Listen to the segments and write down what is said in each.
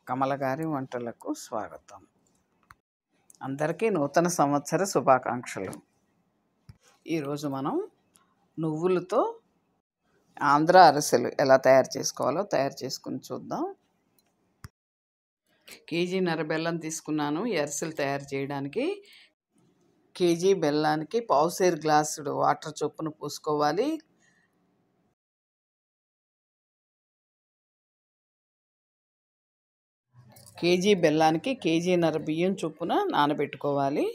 కమల గారి వంటలకు స్వాగతం. అందరికీ నూతన సంవత్సర శుభాకాంక్షలు. ఈరోజు మనం నువ్వులతో ఆంధ్ర అరిసెలు ఎలా తయారు చేసుకుని చూద్దాం. కేజీన్నర బెల్లం తీసుకున్నాను ఈ అరిసెలు తయారు చేయడానికి. కేజీ బెల్లానికి పావుసేరు గ్లాసుడు వాటర్ చొప్పున పోసుకోవాలి. కేజీ బెల్లానికి కేజీన్నర బియ్యం చొప్పున నానబెట్టుకోవాలి.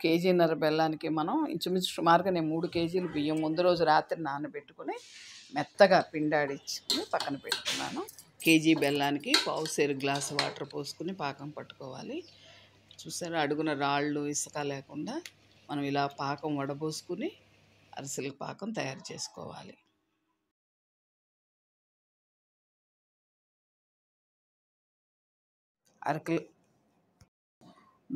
కేజీన్నర బెల్లానికి మనం ఇంచుమించు సుమారుగా నేను 3 కేజీలు బియ్యం ముందు రోజు రాత్రి నానబెట్టుకుని మెత్తగా పిండాడించుకుని పక్కన పెట్టుకున్నాను. కేజీ బెల్లానికి పావుసేరు గ్లాసు వాటర్ పోసుకుని పాకం పట్టుకోవాలి. చూసారా, అడుగున రాళ్ళు ఇసుక లేకుండా మనం ఇలా పాకం వడబోసుకుని అరిసెల పాకం తయారు చేసుకోవాలి. అరకిలో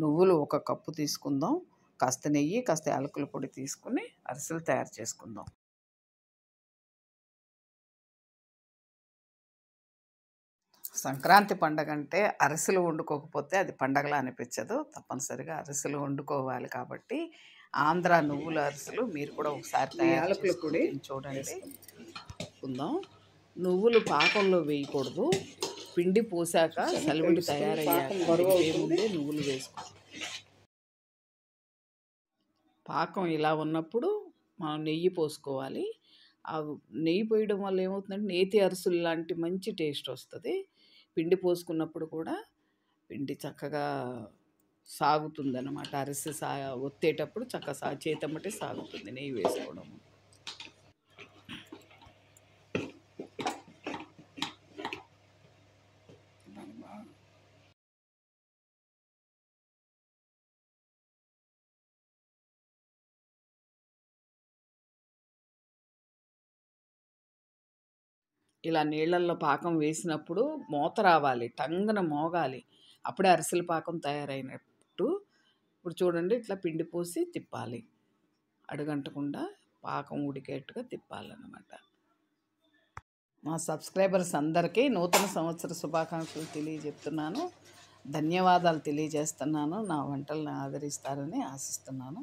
నువ్వులు 1 కప్పు తీసుకుందాం. కాస్త నెయ్యి, కాస్త యాలకుల పొడి తీసుకుని అరిసెలు తయారు చేసుకుందాం. సంక్రాంతి పండగ అంటే అరిసెలు వండుకోకపోతే అది పండగలా అనిపించదు. తప్పనిసరిగా అరిసెలు వండుకోవాలి కాబట్టి ఆంధ్ర నువ్వుల అరిసెలు మీరు కూడా ఒకసారి యాలకుల పొడి చూడండి. నువ్వులు పాకంలో వేయకూడదు. పిండి పోసాక సలివిడి తయారయ్యాక ముందే నువ్వులు వేసుకోవాలి. పాకం ఇలా ఉన్నప్పుడు మనం నెయ్యి పోసుకోవాలి. ఆ నెయ్యి పోయడం వల్ల ఏమవుతుందంటే నేతి అరిసెలు లాంటి మంచి టేస్ట్ వస్తుంది. పిండి పోసుకున్నప్పుడు కూడా పిండి చక్కగా సాగుతుందన్నమాట. అరిసె ఒత్తేటప్పుడు చక్కగా చేతమ్మటే సాగుతుంది నెయ్యి వేసుకోవడం. ఇలా నీళ్ళల్లో పాకం వేసినప్పుడు మూత రావాలి, టంగున మోగాలి. అప్పుడే అరిసెల పాకం తయారైనట్టు. ఇప్పుడు చూడండి, ఇట్లా పిండి పోసి తిప్పాలి. అడుగంటకుండా పాకం ఉడికేట్టుగా తిప్పాలన్నమాట. మా సబ్స్క్రైబర్స్ అందరికీ నూతన సంవత్సర శుభాకాంక్షలు తెలియజేస్తున్నాను. ధన్యవాదాలు తెలియజేస్తున్నాను. నా వంటలను ఆదరిస్తారని ఆశిస్తున్నాను.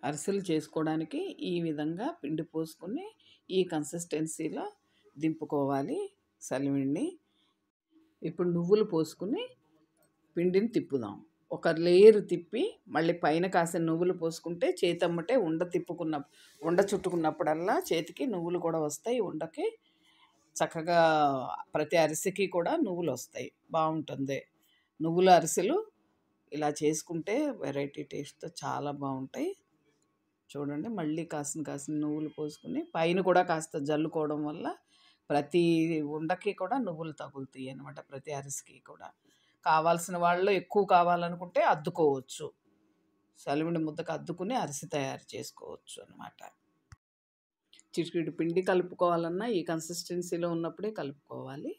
అరిసెలు చేసుకోవడానికి ఈ విధంగా పిండి పోసుకొని ఈ కన్సిస్టెన్సీలో దింపుకోవాలి సలివిడిని. ఇప్పుడు నువ్వులు పోసుకుని పిండిని తిప్పుదాం. ఒక లేయర్ తిప్పి మళ్ళీ పైన కాసిన నువ్వులు పోసుకుంటే చేతమ్మటే ఉండ చుట్టుకున్నప్పుడల్లా చేతికి నువ్వులు కూడా వస్తాయి. ఉండకి చక్కగా ప్రతి అరిసెకి కూడా నువ్వులు వస్తాయి. బాగుంటుంది. నువ్వుల అరిసెలు ఇలా చేసుకుంటే వెరైటీ టేస్ట్తో చాలా బాగుంటాయి. చూడండి, మళ్ళీ కాసిన నువ్వులు పోసుకుని పైన కూడా కాస్త జల్లుకోవడం వల్ల ప్రతి ఉండకి కూడా నువ్వులు తగులుతాయి అన్నమాట. ప్రతి అరిసెకి కూడా కావాల్సిన వాళ్ళు ఎక్కువ కావాలనుకుంటే అద్దుకోవచ్చు. సలివిడి ముద్దకు అద్దుకుని అరిసె తయారు చేసుకోవచ్చు అన్నమాట. చిటికెడు పిండి కలుపుకోవాలన్నా ఈ కన్సిస్టెన్సీలో ఉన్నప్పుడే కలుపుకోవాలి.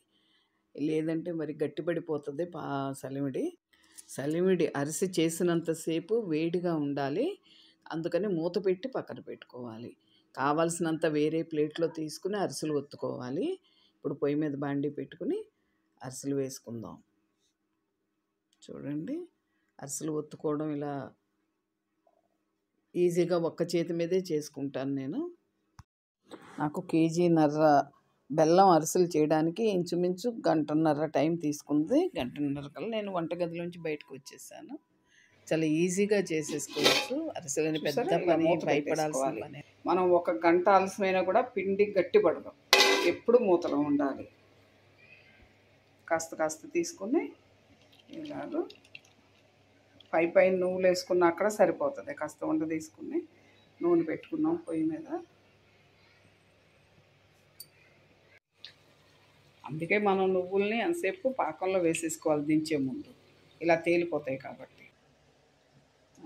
లేదంటే మరి గట్టిపడిపోతుంది సలివిడి అరిసె చేసినంతసేపు వేడిగా ఉండాలి. అందుకని మూత పెట్టి పక్కన పెట్టుకోవాలి. కావాల్సినంత వేరే ప్లేట్లో తీసుకుని అరిసెలు ఒత్తుకోవాలి. ఇప్పుడు పొయ్యి మీద బాండీ పెట్టుకుని అరిసెలు వేసుకుందాం. చూడండి, అరిసెలు ఒత్తుకోవడం ఇలా ఈజీగా ఒక్క చేతి మీదే చేసుకుంటాను నేను. నాకు కేజీన్నర బెల్లం అరిసెలు చేయడానికి ఇంచుమించు గంటన్నర టైం తీసుకుంది. గంటన్నర కల్లా నేను వంటగదిలోంచి బయటకు వచ్చేసాను. చాలా ఈజీగా చేసేసుకోవచ్చు. అరిసెలని పెద్ద పని, భయపడాల్సిన పని. మనం 1 గంట ఆలస్యమైనా కూడా పిండి గట్టిపడదు. ఎప్పుడు మూతలో ఉండాలి. కాస్త తీసుకుని ఇలాగ పైన నువ్వులు వేసుకున్నా అక్కడ సరిపోతుంది. కాస్త వంట తీసుకుని నూనె పెట్టుకున్నాం పొయ్యి మీద. అందుకే మనం నువ్వుల్ని ఎంతసేపు పాకంలో వేసేసుకోవాలి దించే ముందు, ఇలా తేలిపోతాయి కాబట్టి.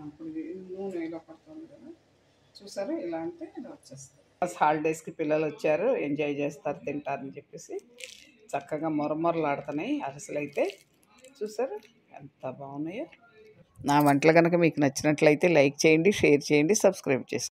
అప్పుడు నూనె ఇలా పడుతుంది కదా, చూసారా? ఇలా అంటే ఇలా వచ్చేస్తుంది. హాలిడేస్కి పిల్లలు వచ్చారు, ఎంజాయ్ చేస్తారు, తింటారని చెప్పేసి చక్కగా మొరమొరలాడుతున్నాయి అరిసెలు అయితే. చూసారా ఎంత బాగున్నాయో? నా వంటలు కనుక మీకు నచ్చినట్లయితే లైక్ చేయండి, షేర్ చేయండి, సబ్స్క్రైబ్ చేసుకోండి.